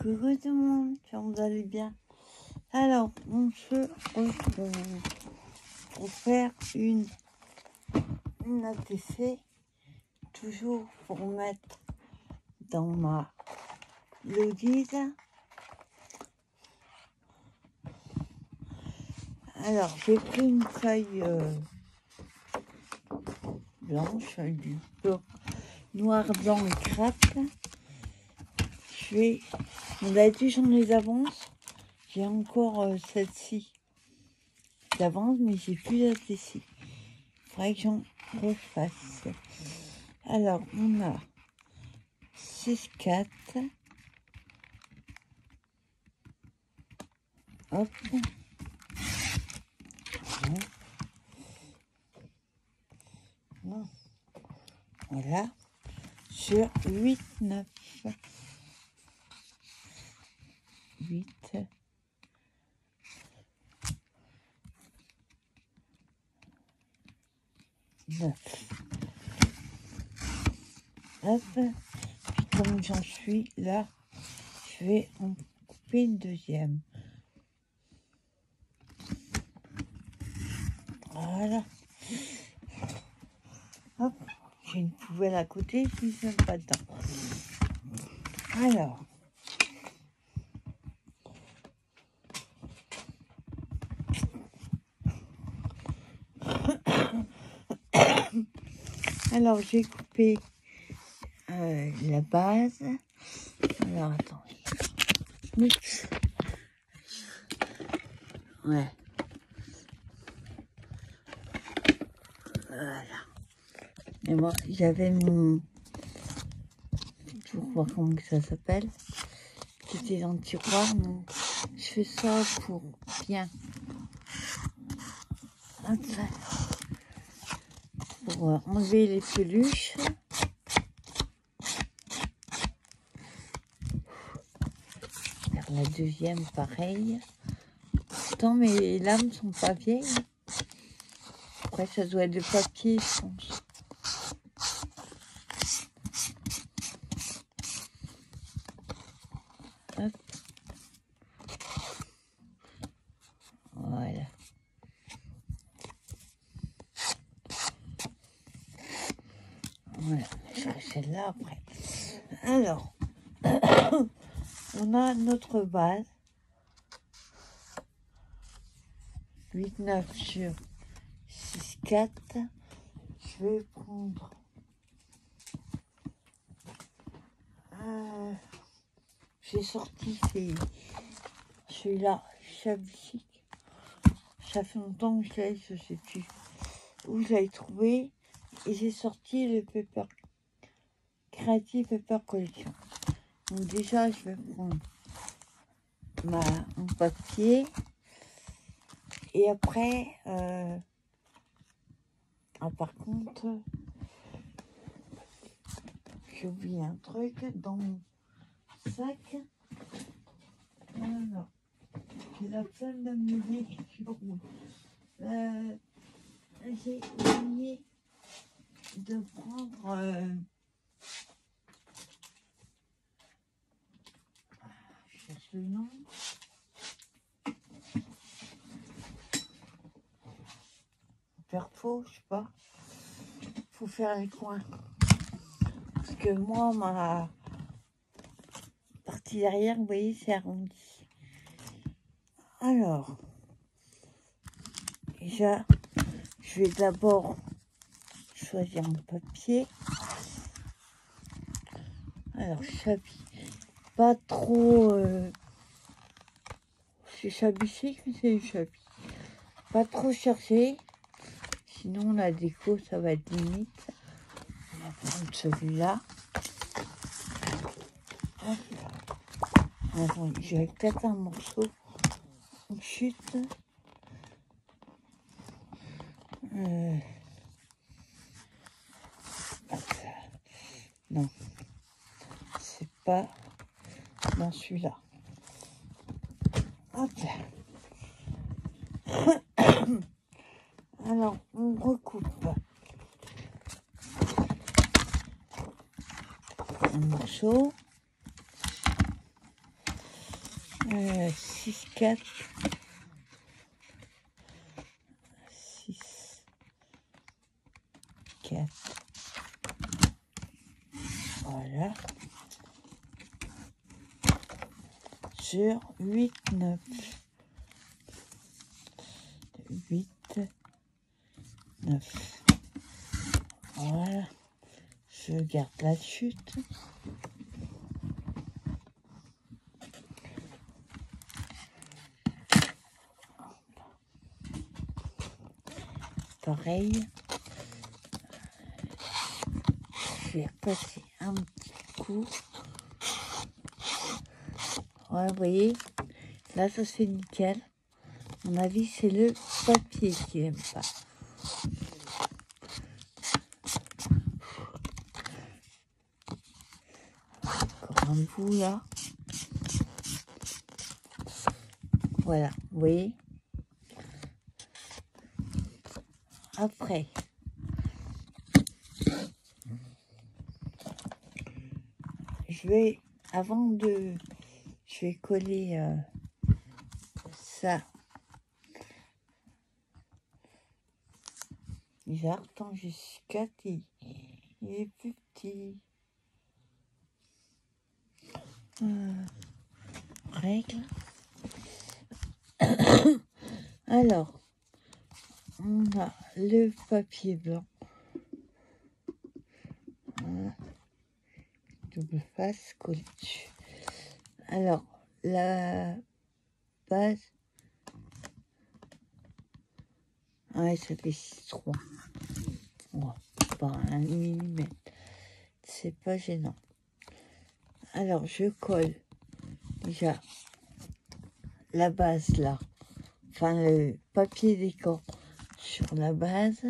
Coucou tout le monde, vous allez bien? Alors, on se retrouve pour faire une ATC, toujours pour mettre dans ma logise. Alors, j'ai pris une feuille blanche, du blanc, noir, blanc et crêpe. D'habitude, j'en les avance. J'ai encore celle-ci d'avance, mais j'ai plus l'ATC. Il faudrait que j'en refasse. Alors, on a 6, 4. Hop. Non. Voilà. Sur 8, 9. 8. 9. Hop. Puis comme j'en suis là, je vais en couper une deuxième. Voilà. Hop. J'ai une poubelle à côté, je ne suis même pas dedans. Alors. Alors, j'ai coupé la base. Alors, attendez. Oups. Ouais. Voilà. Et moi, j'avais mon... Je ne sais pas comment ça s'appelle. Qui était dans le tiroir. Donc, je fais ça pour bien... Pour enlever les peluches. Faire la deuxième, pareil. Pourtant, mes lames sont pas vieilles. Après, ça doit être le papier, je pense. Hop. Voilà. Voilà, je ferai celle-là après. Alors, on a notre base. 8, 9 sur 6, 4. Je vais prendre... j'ai sorti celui-là, Chablis. Ça fait longtemps que je l'ai, je sais plus où je l'ai trouvé. Et j'ai sorti le Paper Creative Paper Collection. Donc déjà, je vais prendre mon papier. Et après, par contre, j'ai oublié un truc dans mon sac. Alors, j'ai la flemme de me dire sur où. J'ai oublié de prendre... je cherche le nom. Faire faux, je sais pas. Faut faire les coins. Parce que moi, ma partie derrière, vous voyez, c'est arrondi. Alors, déjà, je vais d'abord choisir mon papier. Alors, Chablis. Pas trop... c'est Chablis chic, mais c'est du Chablis. Pas trop chercher. Sinon, la déco, ça va être limite. On va prendre celui-là. J'ai peut-être un morceau en chute. Non, c'est pas dans celui-là. Hop. Alors, on recoupe un morceau. 6, 4, 6, 4. Voilà. Sur 8, 9. 8, 9. Voilà. Je garde la chute. Pareil. Je vais repasser un petit coup. Ouais, vous voyez, là, ça se fait nickel. À mon avis, c'est le papier qui n'aime pas. Encore un bout, là. Voilà, vous voyez. Après, je vais coller ça. Bizarre, tant jusqu'à il est plus petit. Règle. Alors, on a le papier blanc. Voilà. Double face collée dessus. Alors, la base. Ouais, ça fait 6,3. Oh, pas 1 mm. C'est pas gênant. Alors, je colle déjà la base là. Enfin, le papier décor sur la base.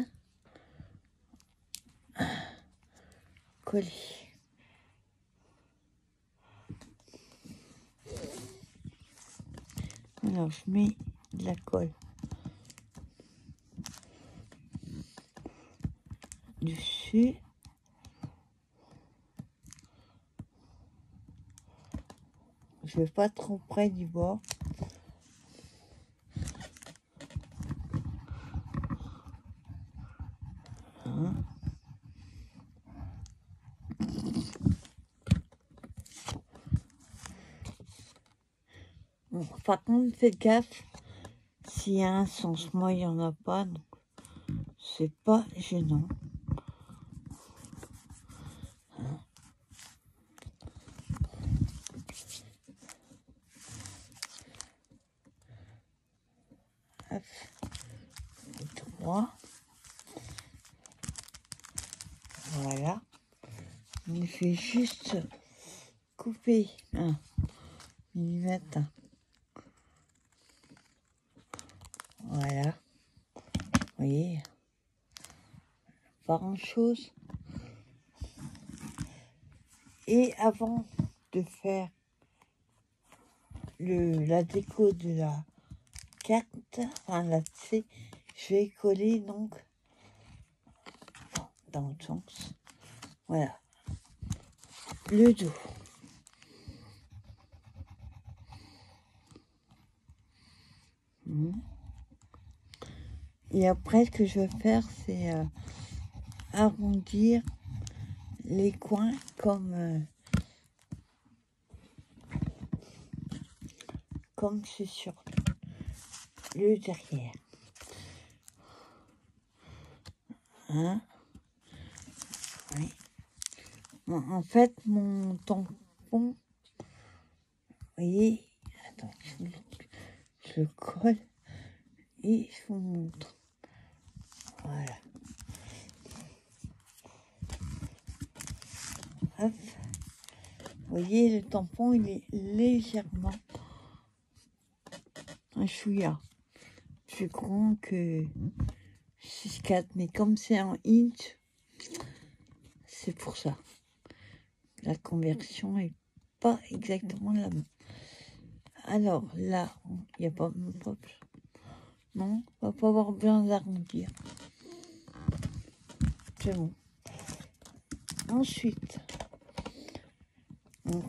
Collé. Alors, je mets de la colle dessus. Je vais pas trop près du bord. Hein. Bon, par contre, faites gaffe. S'il y a un sens, moi, il n'y en a pas. Donc, c'est pas gênant. Hop. Droit. Voilà. Il fait juste couper 1 millimètre. Voilà. Vous voyez, pas grand chose. Et avant de faire la déco de la carte, enfin la C, je vais coller donc dans le sens. Voilà. Le dos. Et après, ce que je vais faire, c'est arrondir les coins comme c'est sur le derrière. Hein? Oui. Bon, en fait, mon tampon, vous voyez, attends, je le colle et je vous montre. Voilà. Hop. Vous voyez, le tampon, il est légèrement un chouïa plus grand que 6,4, mais comme c'est en inch, c'est pour ça. La conversion est pas exactement la même. Alors là, il n'y a pas non, on va pas avoir besoin d'arrondir. C'est bon. Ensuite,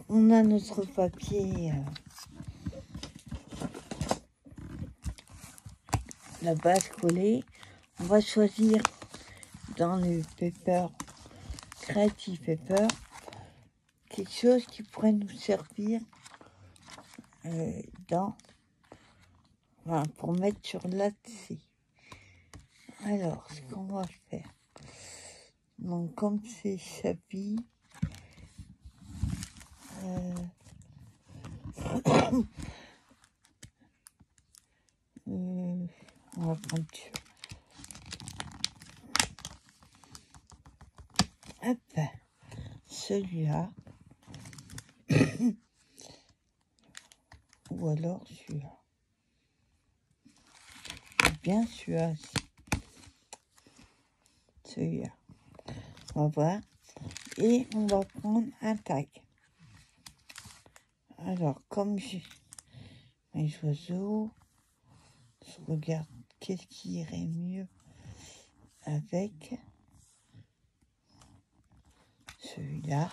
on a notre papier la base collée. On va choisir dans le paper, Creative Paper, quelque chose qui pourrait nous servir pour mettre sur l'ATC. Alors, ce qu'on va faire, donc comme c'est Chapi, on va prendre hop, celui-là, ou alors celui-là, bien celui-là aussi, celui-là, on va voir, et on va prendre un tag. Alors, comme j'ai mes oiseaux, je regarde qu'est-ce qui irait mieux avec celui-là.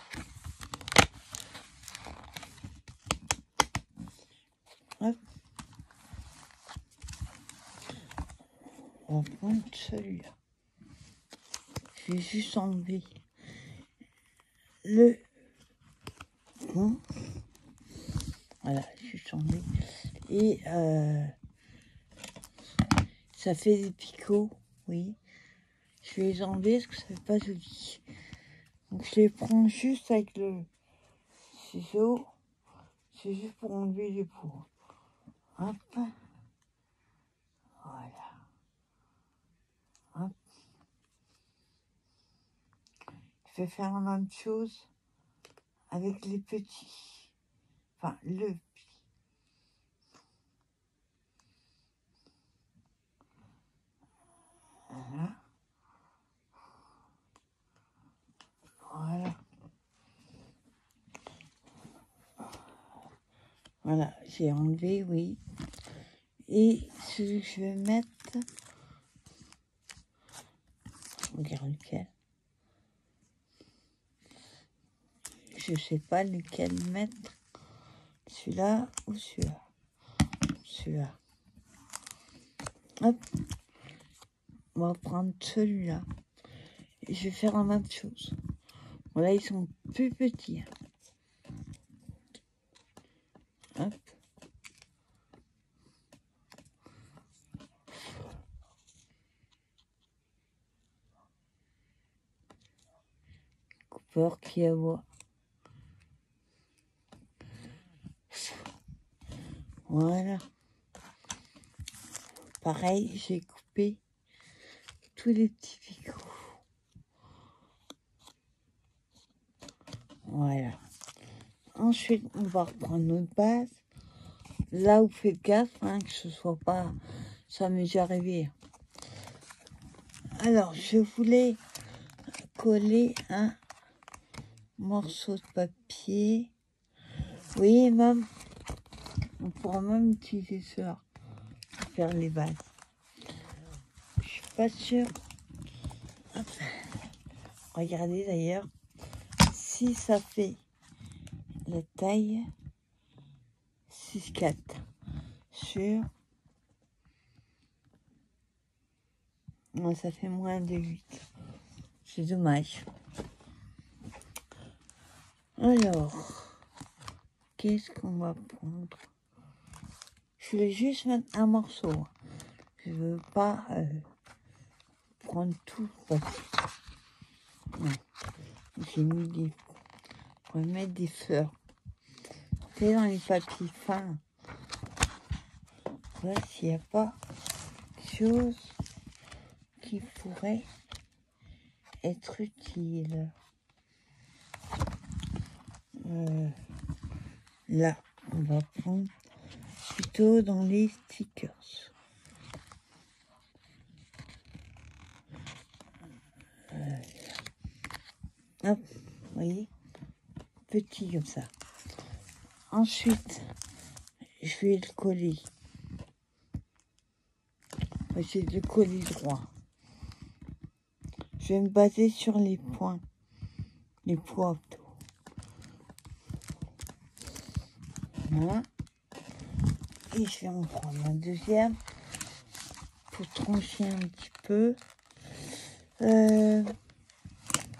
Hop. On va prendre celui-là. Je vais juste enlever le bon. Voilà, juste enlever. Et ça fait des picots, oui. Je vais les enlever parce que ça fait pas joli. Donc je les prends juste avec le ciseau. C'est juste pour enlever les poux. Hop. Voilà. Hop. Je vais faire la même chose avec les petits. Enfin, le petit. Voilà. Voilà. Voilà, j'ai enlevé, oui. Et celui que je vais mettre, regarde lequel. Je sais pas lequel mettre. Celui-là ou celui-là. Celui-là. Hop. On va prendre celui-là. Et je vais faire la même chose. Voilà, ils sont plus petits. Hop. Coupeur qui a voix. Voilà. Pareil, j'ai coupé tous les petits picots. Voilà. Ensuite, on va reprendre notre base. Là où faites gaffe, que ce soit pas... Ça m'est déjà arrivé. Alors, je voulais coller un morceau de papier. Oui, même. On pourra même utiliser cela pour faire les bases. Je suis pas sûre. Hop. Regardez d'ailleurs si ça fait la taille 6,4 sur... Non, ça fait moins de 8. C'est dommage. Alors, qu'est-ce qu'on va prendre? Je vais juste mettre un morceau. Je veux pas prendre tout. Non. J'ai mis des... On va mettre des fleurs. C'est dans les papiers fins. Voilà, s'il n'y a pas quelque chose qui pourrait être utile. Là, on va prendre plutôt dans les stickers. Hop, vous voyez, petit comme ça. Ensuite, je vais le coller. Je vais essayer de le coller droit. Je vais me baser sur les points, les points. Voilà. Et je vais en prendre un deuxième faut trancher un petit peu.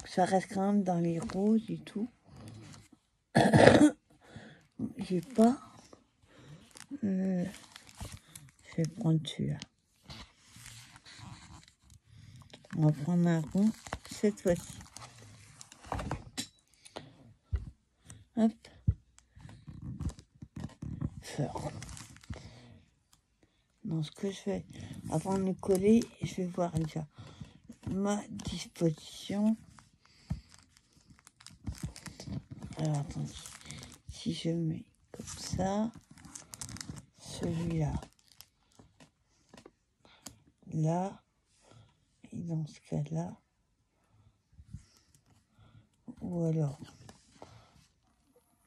Ça reste quand même dans les roses et tout. J'ai pas. Je vais prendre celui-là. On va prendre un rond cette fois-ci. Hop. Fort. Donc ce que je fais, avant de coller, je vais voir déjà ma disposition. Alors attendez, si je mets comme ça, celui-là, là, et dans ce cas-là, ou alors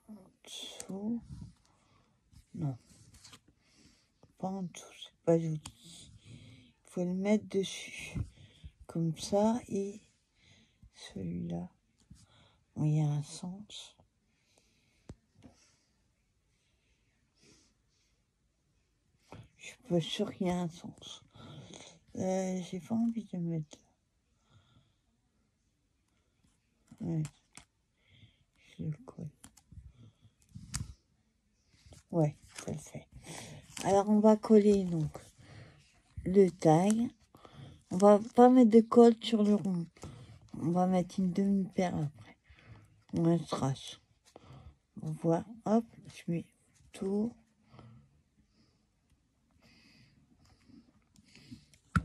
en dessous, non, pas en dessous, c'est pas joli. Il faut le mettre dessus, comme ça, et celui-là, bon, il y a un sens. Je suis pas sûre qu'il y a un sens. J'ai pas envie de mettre. Ouais, je le colle. Ouais, ça le fait. Alors on va coller donc le tag. On va pas mettre de colle sur le rond. On va mettre une demi-paire après. On un strass. On voit, hop, je mets tout.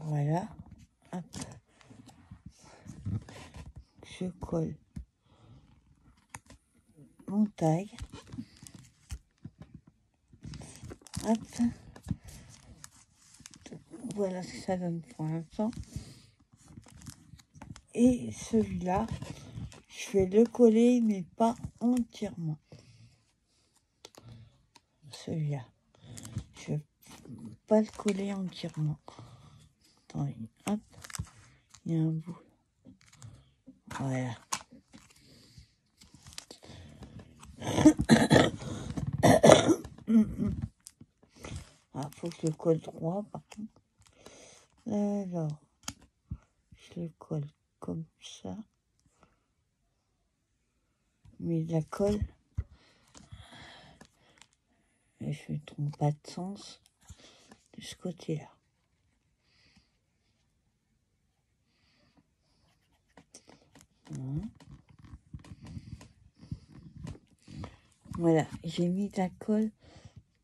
Voilà. Hop. Je colle mon tag. Hop. Voilà ce que ça donne pour l'instant. Et celui-là, je vais le coller, mais pas entièrement. Celui-là. Je vais pas le coller entièrement. Attendez, hop. Il y a un bout. Voilà. Ah, faut que je le colle droit, par contre. Alors, je le colle comme ça. Mais la colle, et je ne trompe pas de sens de ce côté-là. Voilà, j'ai mis la colle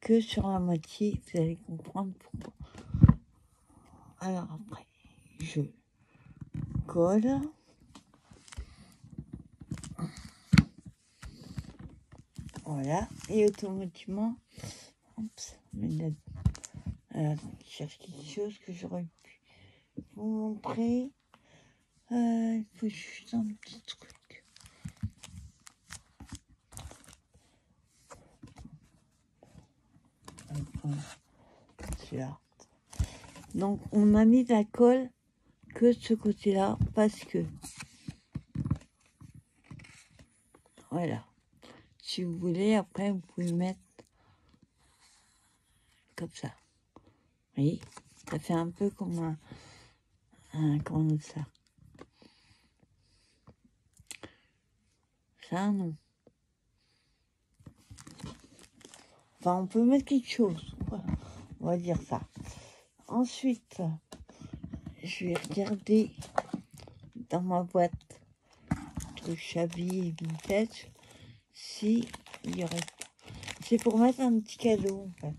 que sur la moitié, vous allez comprendre pourquoi. Alors après, je colle. Voilà, et automatiquement, alors, je cherche quelque chose que j'aurais pu vous montrer. Il faut juste un petit truc. Celui-là. Donc, on a mis la colle que de ce côté-là parce que, voilà. Si vous voulez, après, vous pouvez mettre comme ça. Vous voyez, ça fait un peu comme comment on dit ça. Ça, non. Enfin, on peut mettre quelque chose. Voilà. On va dire ça. Ensuite, je vais regarder dans ma boîte de Chablis et Vintage si il y aurait pas. C'est pour mettre un petit cadeau, en fait.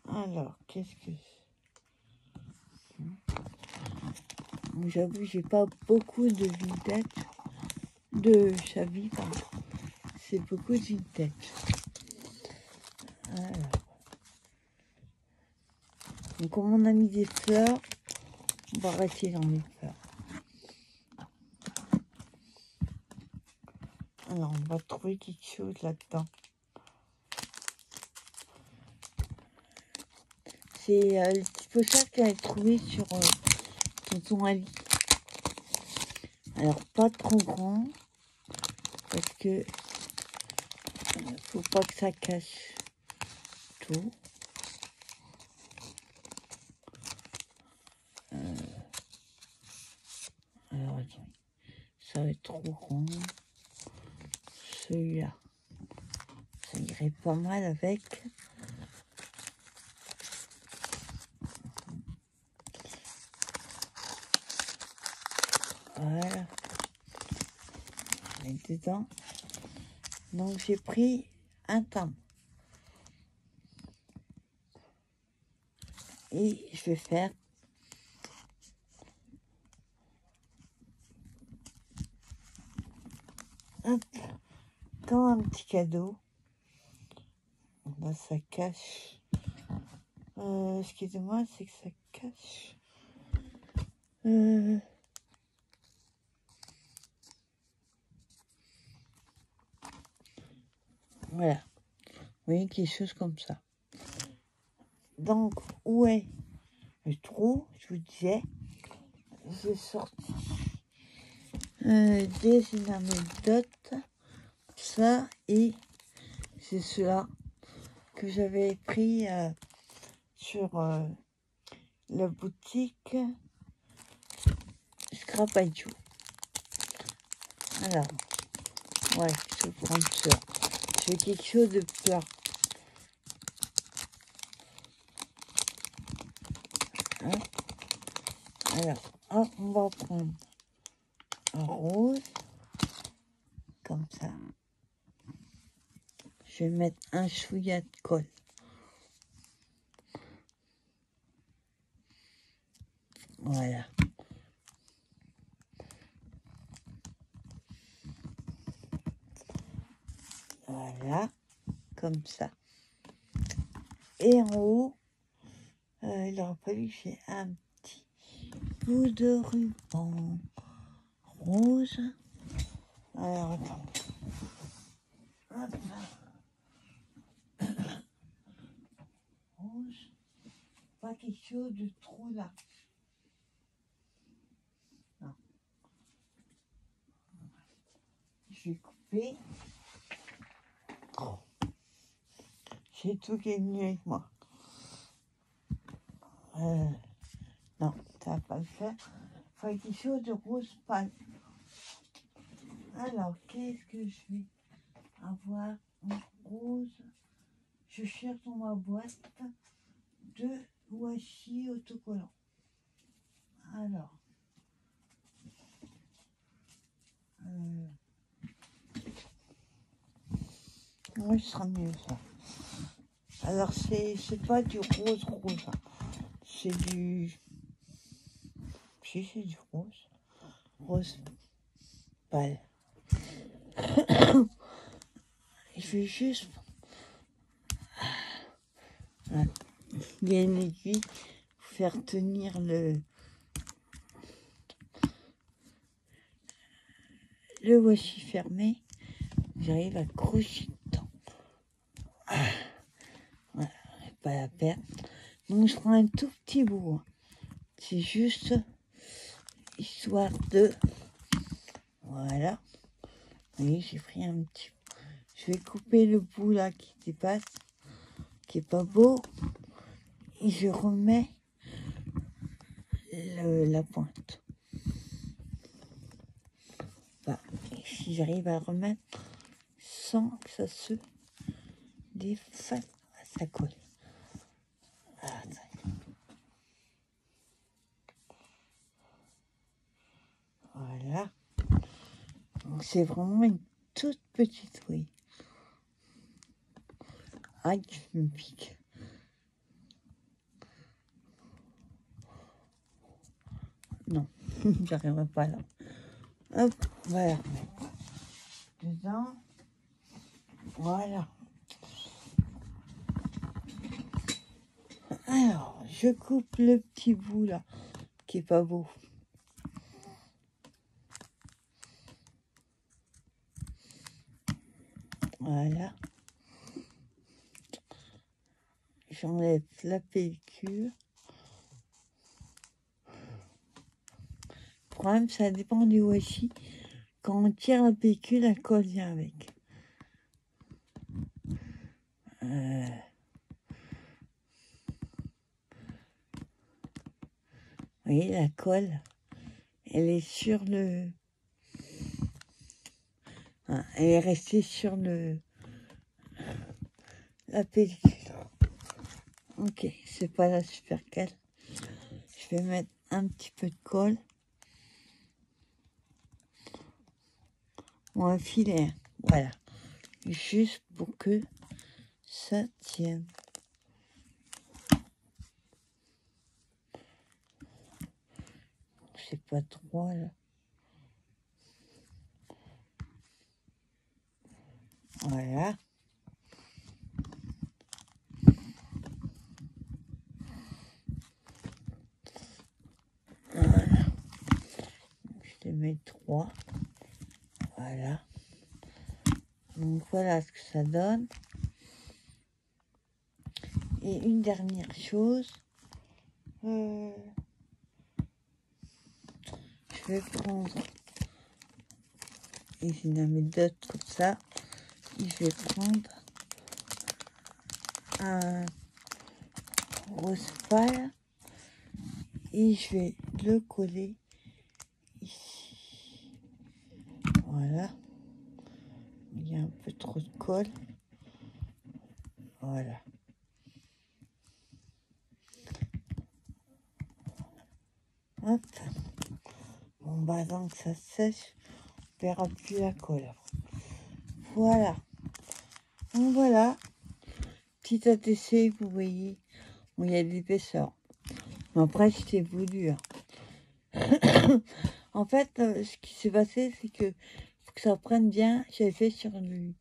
Alors, qu'est-ce que c'est? J'avoue, j'ai pas beaucoup de Vintage, de Chablis, pardon. C'est beaucoup de Vintage. Alors. Donc, comme on a mis des fleurs, on va rester dans les fleurs. Alors, on va trouver quelque chose là-dedans. C'est le petit pochard qu'elle a trouvé sur Tonton Ali. Alors, pas trop grand, parce que faut pas que ça cache tout. ça va être trop rond. Celui-là, ça irait pas mal avec. Voilà. Et dedans. Donc j'ai pris un timbre. Et je vais faire hop, comme un petit cadeau. Là, ça cache. Ce qui est dommage, c'est que ça cache. Voilà. Vous voyez, quelque chose comme ça. Donc, où est le trou? Je vous disais, j'ai sorti des anecdotes. Ça, et c'est cela que j'avais pris sur la boutique Scrapajou. Alors, ouais, je vais prendre ça. Je veux quelque chose de plat. Hein? Alors, hop, on va prendre un rose, comme ça. Je vais mettre un chouïa de colle. Voilà. Voilà, comme ça. Et en haut, il aurait fallu que j'ai un petit bout de ruban rose. Alors, attends. Hop là. Rose. Pas quelque chose de trop large. Non. Je vais couper. Oh. J'ai tout qui est venu avec moi. Non, ça va pas le faire. Il faut quelque chose de rose pâle. Alors, qu'est-ce que je vais avoir en rose? Je cherche dans ma boîte de washi autocollant. Alors, oui, ce sera mieux ça. Alors, c'est pas du rose rose. Hein. C'est du... Si, c'est du rose. Rose pâle. Je vais juste... Il y a une aiguille pour faire tenir le washi fermé. J'arrive à crocher dedans. Voilà, pas la peine. Donc je prends un tout petit bout. C'est juste histoire de... Voilà. Vous voyez, j'ai pris un petit... Je vais couper le bout là qui dépasse, qui est pas beau. Et je remets la pointe. Bah, si j'arrive à remettre sans que ça se défasse, ça colle. Ah, voilà. Donc c'est vraiment une toute petite ouïe. Aïe, je me pique. Non, j'arriverai pas là. Hop, voilà. Dedans. Voilà. Alors, je coupe le petit bout là, qui est pas beau. Voilà. J'enlève la pellicule. Le problème, ça dépend du washi. Quand on tire la pellicule, la colle vient avec. Vous voyez, la colle, elle est sur le Hein, elle est restée sur la pellicule. Ok, c'est pas la super colle. Je vais mettre un petit peu de colle. On va filer, voilà. Juste pour que ça tienne. C'est pas trop là. Voilà. Voilà. Je les mets 3. Voilà. Donc voilà ce que ça donne. Et une dernière chose. Je vais prendre. Et je vais en mettre d'autres comme ça. Et je vais prendre un rose pâle. Et je vais le coller ici. Voilà. Il y a un peu trop de colle. Voilà. Hop. Bon, bah, tant que ça sèche, on verra plus la colle. Voilà. Donc, voilà. Petit ATC, vous voyez. Bon, il y a de l'épaisseur. Mais après, c'était voulu. Hein. En fait, ce qui s'est passé, c'est que pour que ça prenne bien, j'avais fait sur du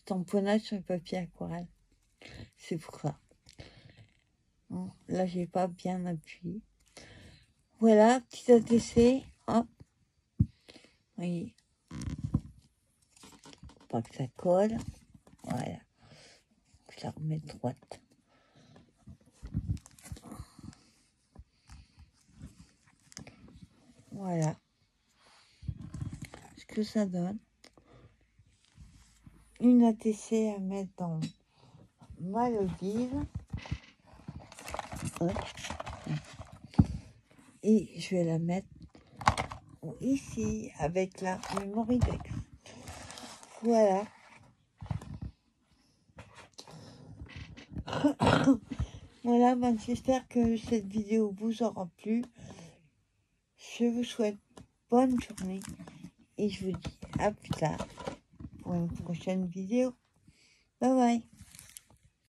tamponnage sur le papier aquarelle. C'est pour ça. Bon, là, j'ai pas bien appuyé. Voilà, petit ATC. Hop. Vous voyez. Pas que ça colle. Voilà. Je la remets droite. Voilà. Ce que ça donne. Une ATC à mettre dans ma levure. Et je vais la mettre ici avec la Mémoridex. Voilà. Voilà, ben, j'espère que cette vidéo vous aura plu. Je vous souhaite bonne journée et je vous dis à plus tard pour une prochaine vidéo. Bye bye.